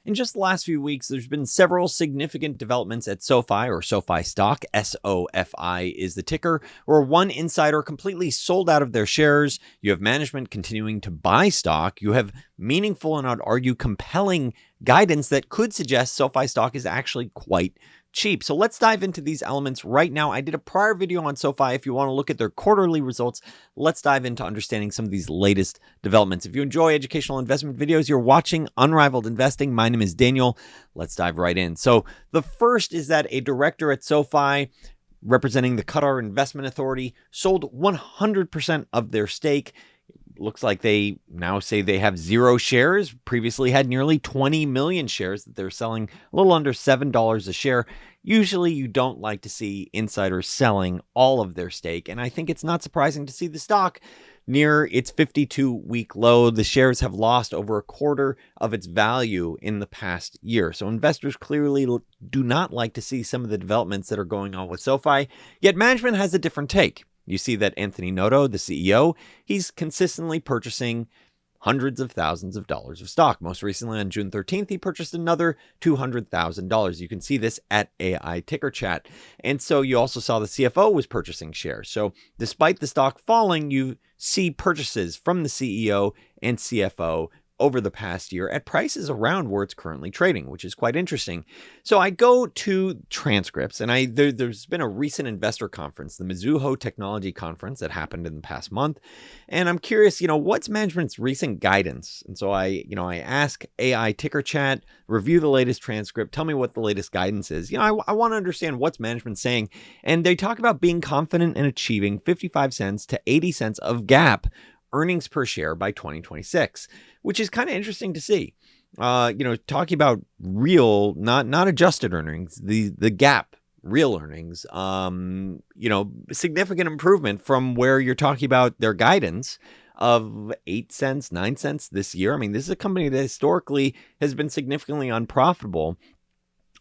In just the last few weeks, there's been several significant developments at SoFi, or SoFi stock. SOFI is the ticker, where one insider completely sold out of their shares. You have management continuing to buy stock. You have meaningful and I'd argue compelling guidance that could suggest SoFi stock is actually quite cheap. So let's dive into these elements right now. I did a prior video on SoFi. If you want to look at their quarterly results, let's dive into understanding some of these latest developments. If you enjoy educational investment videos, you're watching Unrivaled Investing. My name is Daniel. Let's dive right in. So the first is that a director at SoFi representing the Qatar Investment Authority sold 100% of their stake. Looks like they now say they have 0 shares, previously had nearly 20 million shares that they're selling a little under $7 a share. Usually you don't like to see insiders selling all of their stake, and I think it's not surprising to see the stock near its 52-week low. The shares have lost over a quarter of its value in the past year. So investors clearly do not like to see some of the developments that are going on with SoFi, yet management has a different take. You see that Anthony Noto, the CEO, he's consistently purchasing hundreds of thousands of dollars of stock. Most recently on June 13th, he purchased another $200,000. You can see this at AI Ticker Chat. And so you also saw the CFO was purchasing shares. So despite the stock falling, you see purchases from the CEO and CFO over the past year at prices around where it's currently trading, which is quite interesting. So I go to transcripts, and there's been a recent investor conference, the Mizuho Technology Conference, that happened in the past month, and I'm curious, what's management's recent guidance? And so I ask AI Ticker Chat, review the latest transcript, tell me what the latest guidance is. I want to understand what's management saying, and they talk about being confident in achieving 55 cents to 80 cents of GAAP earnings per share by 2026, which is kind of interesting to see. Talking about real, not adjusted earnings, the GAAP real earnings, significant improvement from where you're talking about their guidance of 8 cents, 9 cents this year. I mean, this is a company that historically has been significantly unprofitable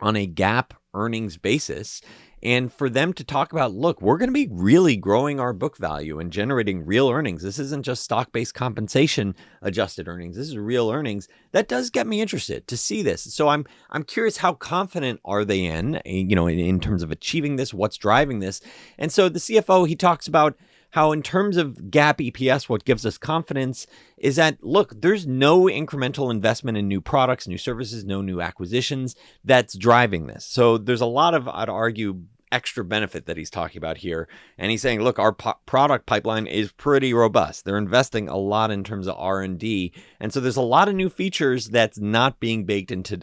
on a GAAP earnings basis. And for them to talk about, look, we're going to be really growing our book value and generating real earnings. This isn't just stock-based compensation adjusted earnings. This is real earnings. That does get me interested to see this. So I'm curious, how confident are they in terms of achieving this? What's driving this? And so the CFO, he talks about how in terms of GAAP EPS, what gives us confidence is that, look, there's no incremental investment in new products, new services, no new acquisitions that's driving this. So there's a lot of, I'd argue, extra benefit that he's talking about here. And he's saying, look, our product pipeline is pretty robust. They're investing a lot in terms of R&D. And so there's a lot of new features that's not being baked into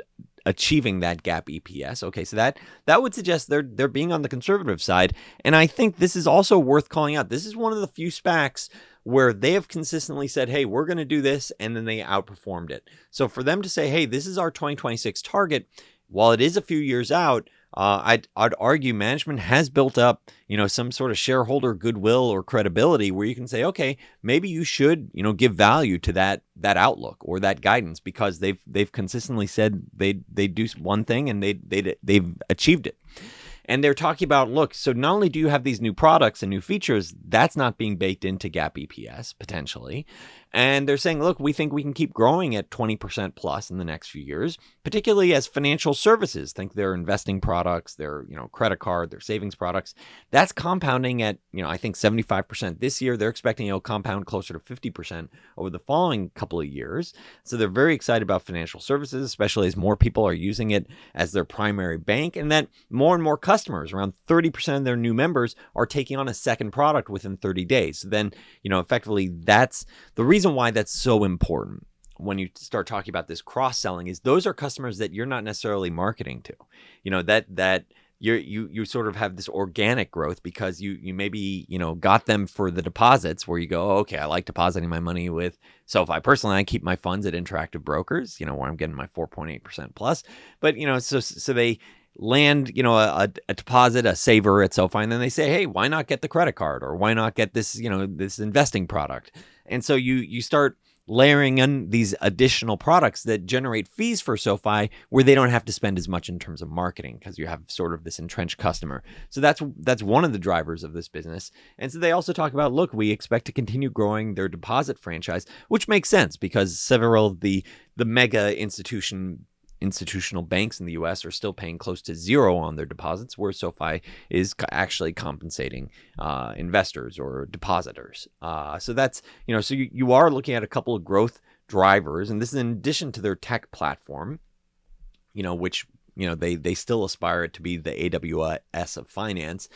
achieving that GAAP EPS. Okay, so that would suggest they're being on the conservative side. And I think this is also worth calling out. This is one of the few SPACs where they have consistently said, hey, we're going to do this, and then they outperformed it. So for them to say, hey, this is our 2026 target, while it is a few years out, I'd argue management has built up, some sort of shareholder goodwill or credibility where you can say, okay, maybe you should, give value to that outlook or that guidance, because they've consistently said they do one thing and they've achieved it. And they're talking about, look, so not only do you have these new products and new features, that's not being baked into GAAP EPS potentially. And they're saying, look, we think we can keep growing at 20% plus in the next few years, particularly as financial services, think their investing products, their, credit card, their savings products, that's compounding at, I think 75% this year. They're expecting it'll compound closer to 50% over the following couple of years. So they're very excited about financial services, especially as more people are using it as their primary bank, and that more and more customers, around 30% of their new members, are taking on a second product within 30 days. So then, effectively, that's the reason why that's so important when you start talking about this cross-selling, is those are customers that you're not necessarily marketing to, that you sort of have this organic growth because you maybe, got them for the deposits where you go, oh, okay, I like depositing my money with SoFi. Personally, I keep my funds at Interactive Brokers, where I'm getting my 4.8% plus, but, so they land, a deposit, a saver at SoFi, and then they say, hey, why not get the credit card, or why not get this, this investing product? And so you start layering in these additional products that generate fees for SoFi where they don't have to spend as much in terms of marketing, because you have sort of this entrenched customer. So that's one of the drivers of this business. And so they also talk about, look, we expect to continue growing their deposit franchise, which makes sense because several of the mega institution institutional banks in the US are still paying close to zero on their deposits, where SoFi is actually compensating investors or depositors. So that's, so you are looking at a couple of growth drivers, and this is in addition to their tech platform, which, they still aspire it to be the AWS of finance.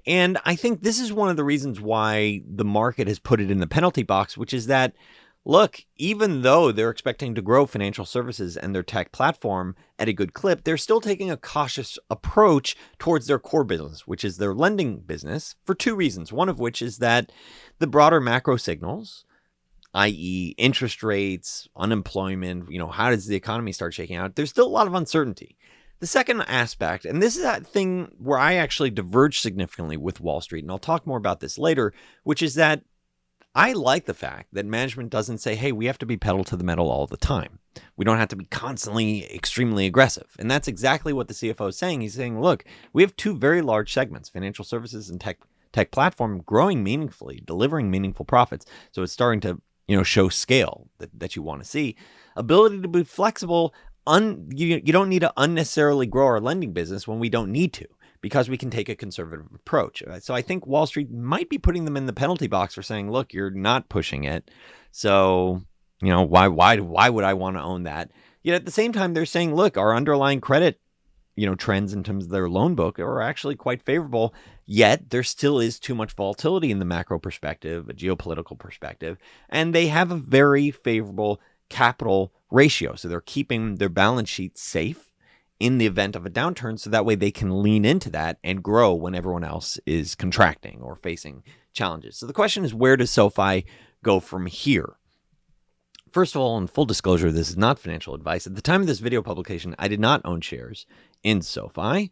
And I think this is one of the reasons why the market has put it in the penalty box, which is that, look, even though they're expecting to grow financial services and their tech platform at a good clip, they're still taking a cautious approach towards their core business, which is their lending business, for two reasons. One of which is that the broader macro signals, i.e. interest rates, unemployment, how does the economy start shaking out? There's still a lot of uncertainty. The second aspect, and this is that thing where I actually diverge significantly with Wall Street, and I'll talk more about this later, which is that I like the fact that management doesn't say, hey, we have to be pedal to the metal all the time. We don't have to be constantly extremely aggressive. And that's exactly what the CFO is saying. He's saying, look, we have two very large segments, financial services and tech platform, growing meaningfully, delivering meaningful profits. So it's starting to, show scale that you want to see. Ability to be flexible. You don't need to unnecessarily grow our lending business when we don't need to, because we can take a conservative approach. So I think Wall Street might be putting them in the penalty box for saying, look, you're not pushing it. So, why would I want to own that? Yet at the same time, they're saying, look, our underlying credit, trends in terms of their loan book are actually quite favorable. Yet there still is too much volatility in the macro perspective, a geopolitical perspective, and they have a very favorable capital ratio. So they're keeping their balance sheet safe in the event of a downturn, so that way they can lean into that and grow when everyone else is contracting or facing challenges. So the question is, where does SoFi go from here? First of all, in full disclosure, this is not financial advice. At the time of this video publication, I did not own shares in SoFi.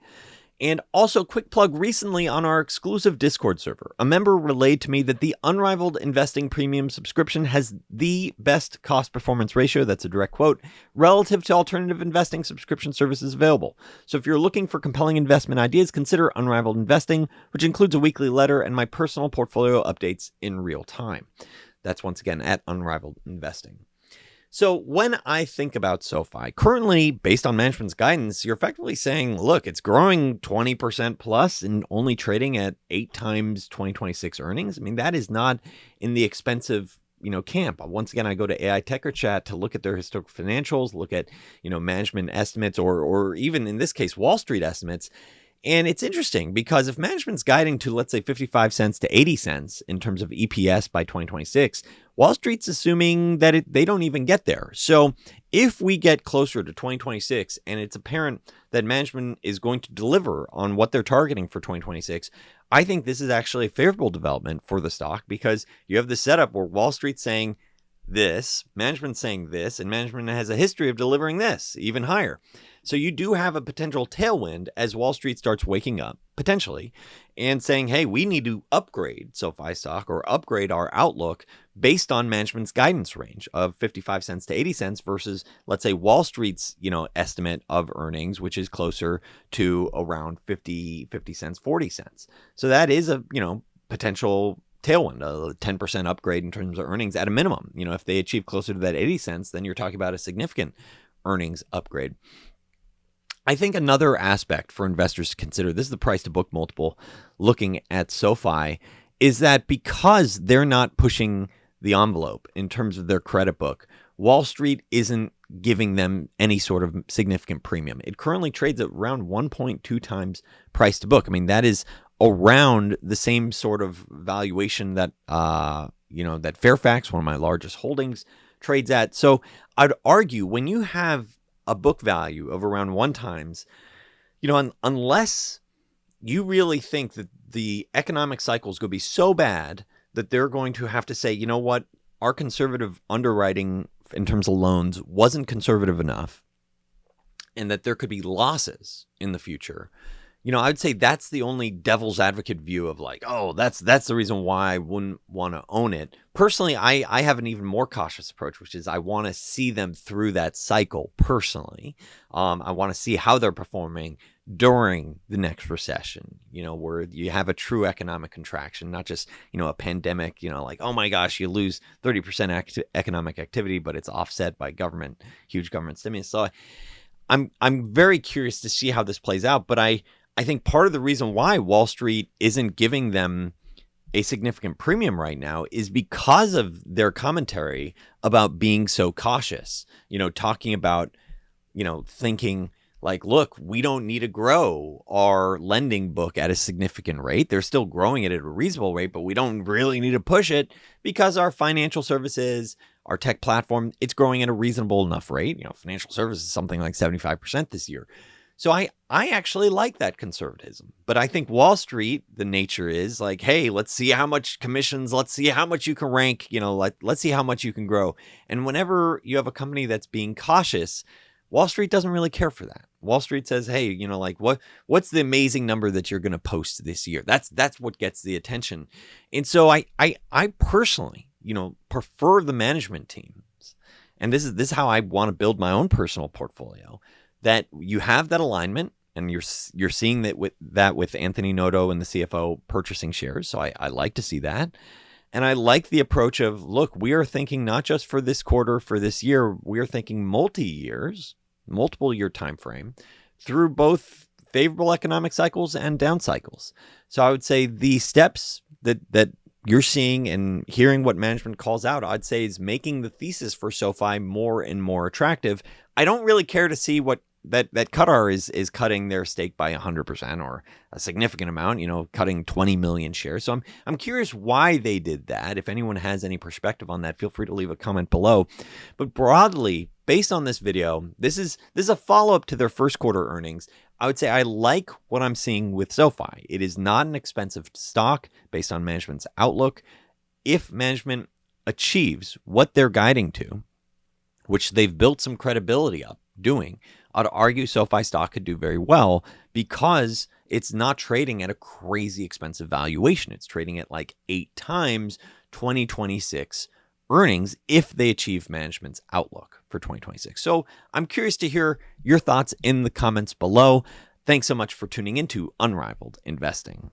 And also, quick plug, recently on our exclusive Discord server, a member relayed to me that the Unrivaled Investing Premium subscription has the best cost-performance ratio, that's a direct quote, relative to alternative investing subscription services available. So if you're looking for compelling investment ideas, consider Unrivaled Investing, which includes a weekly letter and my personal portfolio updates in real time. That's once again at Unrivaled Investing. So when I think about SoFi, currently, based on management's guidance, you're effectively saying, look, it's growing 20% plus and only trading at 8 times 2026 earnings. I mean, that is not in the expensive, camp. Once again, I go to AI Techer Chat to look at their historical financials, look at, management estimates, or even in this case, Wall Street estimates. And it's interesting because if management's guiding to, let's say, 55 cents to 80 cents in terms of EPS by 2026, Wall Street's assuming that they don't even get there. So if we get closer to 2026 and it's apparent that management is going to deliver on what they're targeting for 2026, I think this is actually a favorable development for the stock, because you have the setup where Wall Street's saying this, management's saying this, and management has a history of delivering this even higher. So you do have a potential tailwind as Wall Street starts waking up, potentially, and saying, hey, we need to upgrade SoFi stock or upgrade our outlook based on management's guidance range of 55 cents to 80 cents versus, let's say, Wall Street's, estimate of earnings, which is closer to around 50 cents, 40 cents. So that is a, potential tailwind, a 10% upgrade in terms of earnings at a minimum. If they achieve closer to that 80 cents, then you're talking about a significant earnings upgrade. I think another aspect for investors to consider, this is the price to book multiple looking at SoFi, is that because they're not pushing the envelope in terms of their credit book, Wall Street isn't giving them any sort of significant premium. It currently trades at around 1.2 times price to book. I mean, that is around the same sort of valuation that, that Fairfax, one of my largest holdings, trades at. So I'd argue when you have a book value of around 1 times, unless you really think that the economic cycle is going to be so bad that they're going to have to say, you know what, our conservative underwriting in terms of loans wasn't conservative enough, and that there could be losses in the future. I'd say that's the only devil's advocate view of like, oh, that's the reason why I wouldn't want to own it. Personally, I have an even more cautious approach, which is I want to see them through that cycle personally. I want to see how they're performing during the next recession, where you have a true economic contraction, not just, a pandemic, like, oh my gosh, you lose 30% economic activity, but it's offset by huge government stimulus. So I'm very curious to see how this plays out, but I think part of the reason why Wall Street isn't giving them a significant premium right now is because of their commentary about being so cautious, talking about, thinking like, look, we don't need to grow our lending book at a significant rate. They're still growing it at a reasonable rate, but we don't really need to push it because our financial services, our tech platform, it's growing at a reasonable enough rate. Financial services is something like 75% this year. So I actually like that conservatism. But I think Wall Street, the nature is like, hey, let's see how much commissions, let's see how much you can rank, let's see how much you can grow. And whenever you have a company that's being cautious, Wall Street doesn't really care for that. Wall Street says, hey, what's the amazing number that you're going to post this year? That's what gets the attention. And so I personally, prefer the management teams. And this is how I want to build my own personal portfolio, that you have that alignment, and you're seeing that with Anthony Noto and the CFO purchasing shares. So I like to see that. And I like the approach of, look, we are thinking not just for this quarter, for this year, we are thinking multiple year time frame through both favorable economic cycles and down cycles. So I would say the steps that you're seeing and hearing what management calls out, I'd say is making the thesis for SoFi more and more attractive. I don't really care to see what that Qatar is cutting their stake by 100% or a significant amount, cutting 20 million shares. So I'm curious why they did that. If anyone has any perspective on that, feel free to leave a comment below. But broadly, based on this video, this is a follow-up to their first quarter earnings. I would say I like what I'm seeing with SoFi. It is not an expensive stock based on management's outlook. If management achieves what they're guiding to, which they've built some credibility up doing, I'd argue SoFi stock could do very well because it's not trading at a crazy expensive valuation. It's trading at like 8 times 2026 earnings if they achieve management's outlook for 2026. So I'm curious to hear your thoughts in the comments below. Thanks so much for tuning into Unrivaled Investing.